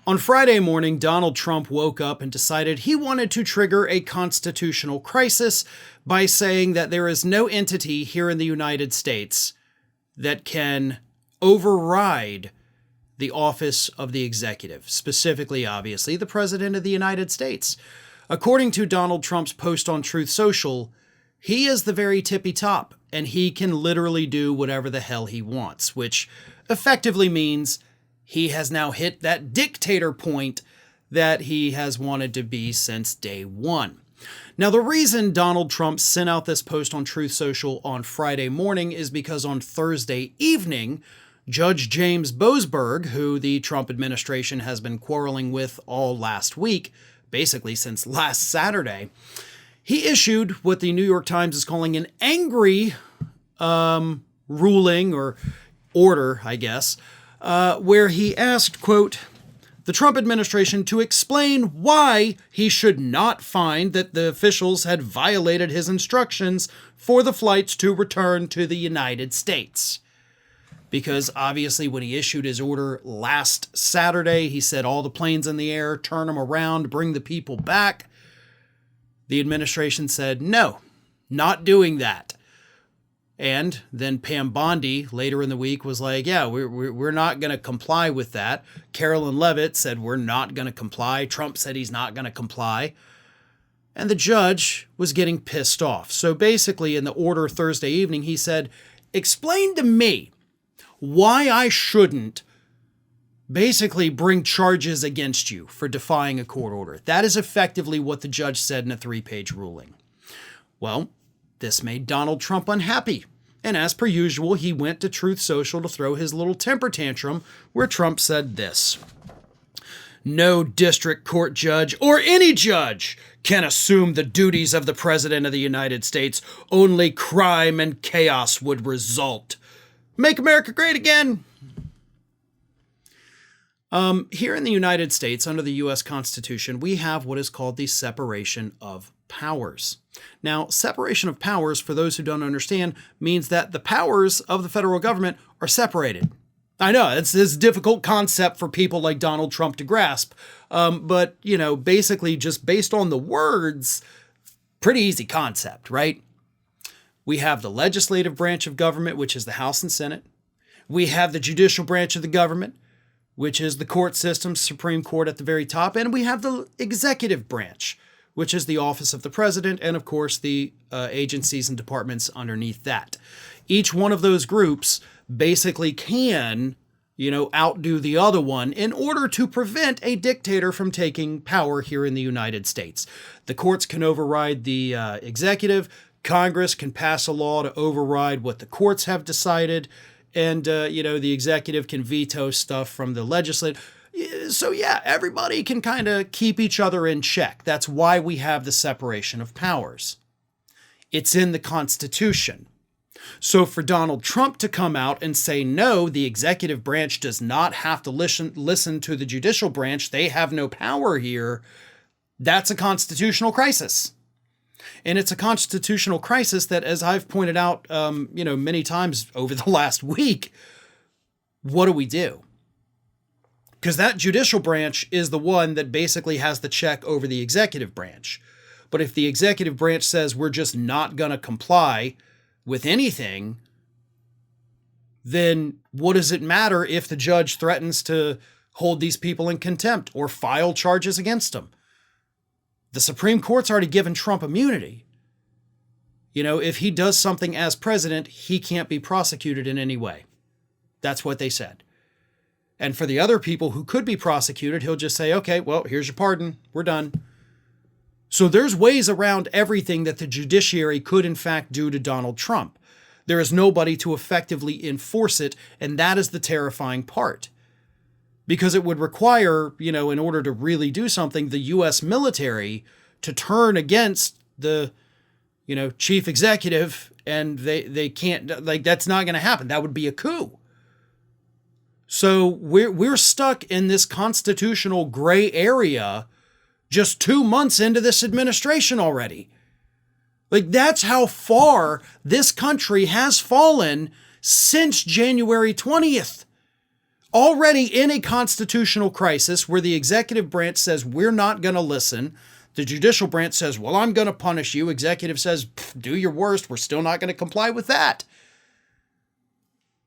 On Friday morning, Donald Trump woke up and decided he wanted to trigger a constitutional crisis by saying that there is no entity here in the United States that can override the office of the executive, specifically, obviously, the President of the United States. According to Donald Trump's post on Truth Social, he is the very tippy top, and he can literally do whatever the hell he wants, which effectively means he has now hit that dictator point that he has wanted to be since day one. Now, the reason Donald Trump sent out this post on Truth Social on Friday morning is because on Thursday evening, Judge James Boasberg, who the Trump administration has been quarreling with all last week, basically since last Saturday, he issued what the New York Times is calling an angry ruling or order, I guess, where he asked, quote, the Trump administration to explain why he should not find that the officials had violated his instructions for the flights to return to the United States. Because obviously when he issued his order last Saturday, he said all the planes in the air, turn them around, bring the people back. The administration said, no, not doing that. And then Pam Bondi later in the week was like, yeah, we're not going to comply with that. Carolyn Levitt said, we're not going to comply. Trump said he's not going to comply. And the judge was getting pissed off. So basically in the order Thursday evening, he said, explain to me why I shouldn't basically bring charges against you for defying a court order. That is effectively what the judge said in a 3-page ruling. Well, this made Donald Trump unhappy. And as per usual, he went to Truth Social to throw his little temper tantrum where Trump said this. No district court judge or any judge can assume the duties of the President of the United States. Only crime and chaos would result. Make America great again. Here in the United States, under the U.S. Constitution, we have what is called the separation of powers. Now, separation of powers, for those who don't understand, means that the powers of the federal government are separated. I know, it's this difficult concept for people like Donald Trump to grasp. But, basically just based on the words, pretty easy concept, right? We have the legislative branch of government, which is the House and Senate. We have the judicial branch of the government, which is the court system, Supreme Court at the very top. And we have the executive branch, which is the office of the president, and of course the agencies and departments underneath that. Each one of those groups basically can, outdo the other one in order to prevent a dictator from taking power here in the United States. The courts can override the executive. Congress can pass a law to override what the courts have decided. And, the executive can veto stuff from the legislature. So, yeah, everybody can kind of keep each other in check. That's why we have the separation of powers. It's in the Constitution. So for Donald Trump to come out and say, no, the executive branch does not have to listen to the judicial branch, they have no power here, that's a constitutional crisis. And it's a constitutional crisis that, as I've pointed out, many times over the last week, what do? Because that judicial branch is the one that basically has the check over the executive branch. But if the executive branch says we're just not going to comply with anything, then what does it matter if the judge threatens to hold these people in contempt or file charges against them? The Supreme Court's already given Trump immunity. If he does something as president, he can't be prosecuted in any way. That's what they said. And for the other people who could be prosecuted, he'll just say, okay, well, here's your pardon. We're done. So there's ways around everything that the judiciary could, in fact, do to Donald Trump. There is nobody to effectively enforce it, and that is the terrifying part. Because it would require, in order to really do something, the U.S. military to turn against the, chief executive, and they can't, that's not going to happen. That would be a coup. So we're stuck in this constitutional gray area just 2 months into this administration already. That's how far this country has fallen since January 20th. Already in a constitutional crisis where the executive branch says, we're not going to listen. The judicial branch says, well, I'm going to punish you. Executive says, do your worst. We're still not going to comply with that.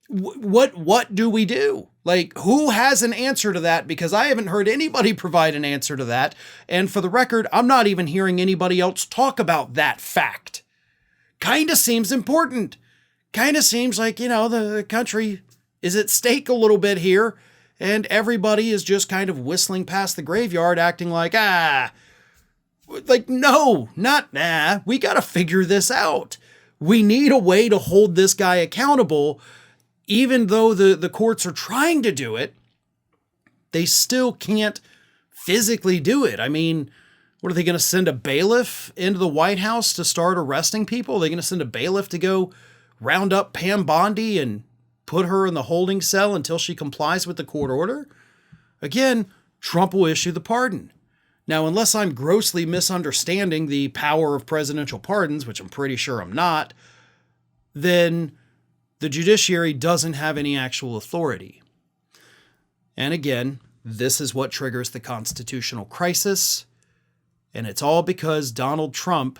What do we do? Like, who has an answer to that? Because I haven't heard anybody provide an answer to that. And for the record, I'm not even hearing anybody else talk about that fact. Kind of seems important. Kind of seems like, the country is at stake a little bit here. And everybody is just kind of whistling past the graveyard, acting like, no, we got to figure this out. We need a way to hold this guy accountable. Even though the courts are trying to do it, they still can't physically do it. I mean, what are they going to send a bailiff into the White House to start arresting people? Are they going to send a bailiff to go round up Pam Bondi and put her in the holding cell until she complies with the court order? Again, Trump will issue the pardon. Now, unless I'm grossly misunderstanding the power of presidential pardons, which I'm pretty sure I'm not, then the judiciary doesn't have any actual authority. And again, this is what triggers the constitutional crisis. And it's all because Donald Trump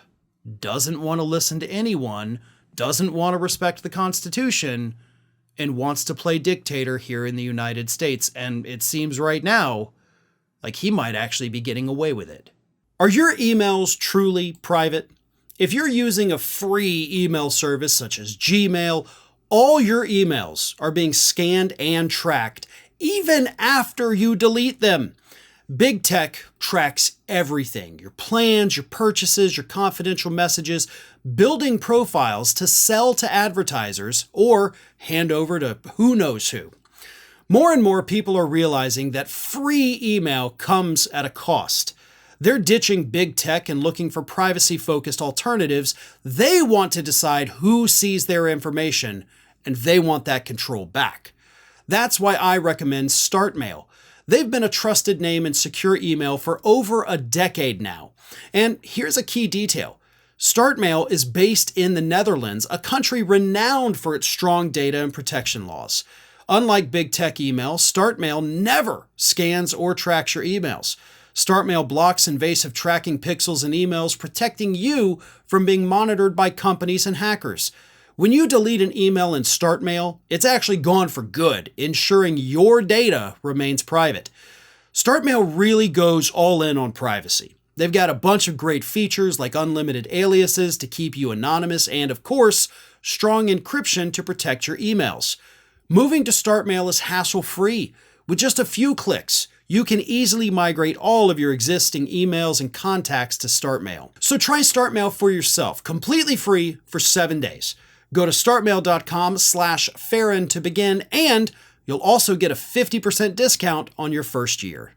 doesn't want to listen to anyone, doesn't want to respect the Constitution, and wants to play dictator here in the United States. And it seems right now like he might actually be getting away with it. Are your emails truly private? If you're using a free email service such as Gmail, all your emails are being scanned and tracked, even after you delete them. Big tech tracks everything: your plans, your purchases, your confidential messages, building profiles to sell to advertisers or hand over to who knows who. More and more people are realizing that free email comes at a cost. They're ditching big tech and looking for privacy-focused alternatives. They want to decide who sees their information, and they want that control back. That's why I recommend StartMail. They've been a trusted name in secure email for over a decade now. And here's a key detail. StartMail is based in the Netherlands, a country renowned for its strong data and protection laws. Unlike big tech email, StartMail never scans or tracks your emails. StartMail blocks invasive tracking pixels in emails, protecting you from being monitored by companies and hackers. When you delete an email in StartMail, it's actually gone for good, ensuring your data remains private. StartMail really goes all in on privacy. They've got a bunch of great features like unlimited aliases to keep you anonymous and, of course, strong encryption to protect your emails. Moving to StartMail is hassle-free. With just a few clicks, you can easily migrate all of your existing emails and contacts to StartMail. So try StartMail for yourself, completely free for 7 days. Go to startmail.com/Farron to begin, and you'll also get a 50% discount on your first year.